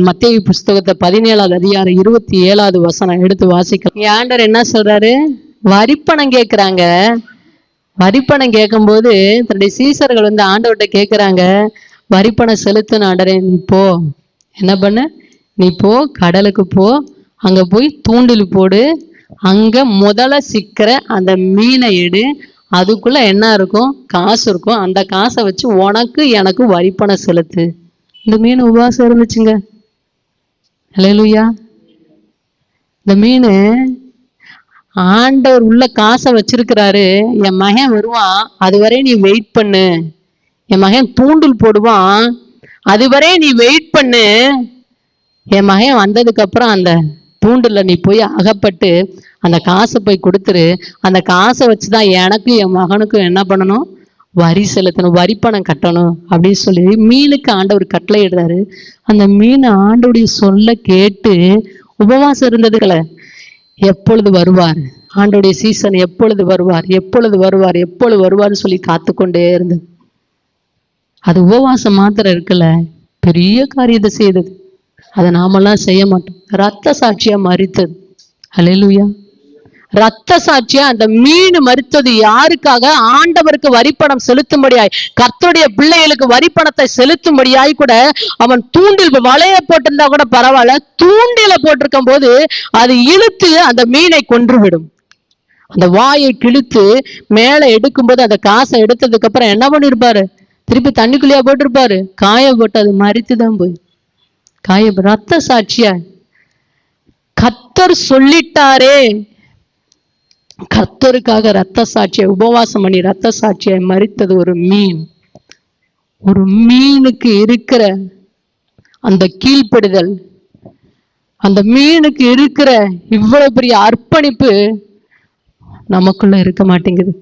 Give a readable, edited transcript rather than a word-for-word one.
மத்தேயு புஸ்தகத்தை 17வது அதிகாரம் 27வது வசனம் எடுத்து வாசிக்கலாம். ஆண்டவர் என்ன சொல்றாரு? வரிப்பணம் கேட்கிறாங்க. வரிப்பணம் கேட்கும்போது தன்னுடைய சீசர்கள் ஆண்டவர்கிட்ட கேட்கிறாங்க, வரிப்பணம் செலுத்தின ஆண்டரே, நீ போ, என்ன பண்ணு, நீ போ, கடலுக்கு போ, அங்க போய் தூண்டில் போடு, அங்க முதல்ல சிக்கிற அந்த மீனை எடு, அதுக்குள்ள என்ன இருக்கும், காசு இருக்கும், அந்த காசை வச்சு உனக்கு எனக்கு வரிப்பணம் செலுத்து. இந்த மீன் உபவாசம் இருந்துச்சுங்க. அல்லேலூயா. இந்த மீன் ஆண்டவர் உள்ள காசை வச்சிருக்கிறாரு, என் மகன் வருவான், அதுவரை நீ வெயிட் பண்ணு, என் மகன் தூண்டில் போடுவான், அதுவரை நீ வெயிட் பண்ணு, என் மகன் வந்ததுக்கு அப்புறம் அந்த தூண்டில் நீ போய் அகப்பட்டு அந்த காசை போய் கொடுத்துரு, அந்த காசை வச்சுதான் எனக்கும் என் மகனுக்கும் என்ன பண்ணணும், வரி செலுத்தணும், வரி பணம் கட்டணும் அப்படின்னு சொல்லி மீனுக்கு ஆண்டவர் கட்டளை இடுறாரு. அந்த மீன் ஆண்டவருடைய சொல்ல கேட்டு உபவாசம் இருந்ததுல, எப்பொழுது வருவார் ஆண்டவருடைய சீசன், எப்பொழுது வருவார், எப்பொழுது வருவார், எப்பொழுது வருவார்னு சொல்லி காத்து கொண்டே இருந்தது. அது உபவாசம் மாத்திரம் இருக்குல்ல, பெரிய காரியத்தை செய்தது. அதை நாமெல்லாம் செய்ய மாட்டோம். ரத்த சாட்சியா மரித்தது. அல்லேலூயா. ரத்த சாட்சியா அந்த மீன் மரித்தது யாருக்காக? ஆண்டவருக்கு வரிப்பணம் செலுத்தும்படியாய், கர்த்தருடைய பிள்ளைகளுக்கு வரிப்பணத்தை செலுத்தும்படியாய் கூட அவன் தூண்டில் வலைய போட்டிருந்தா கூட பரவாயில்ல, தூண்டில போட்டிருக்கும் போது அது இழுத்து அந்த மீனை கொன்றுவிடும். அந்த வாயை கிழித்து மேல எடுக்கும்போது அந்த காசை எடுத்ததுக்கு அப்புறம் என்ன பண்ணிருப்பாரு? திருப்பி தண்ணிக்குள்ளேயா போட்டிருப்பாரு? காய போட்டு அது மரித்துதான் போய் காய. ரத்த சாட்சியா கர்த்தர் சொல்லிட்டாரே, கர்த்தருக்காக ரத்த சாட்சியை உபவாசம் பண்ணி ரத்த சாட்சியை மரித்தது ஒரு மீன். ஒரு மீனுக்கு இருக்கிற அந்த கீழ்ப்படிதல், அந்த மீனுக்கு இருக்கிற இவ்வளவு பெரிய அர்ப்பணிப்பு நமக்குள்ள இருக்க மாட்டேங்குது.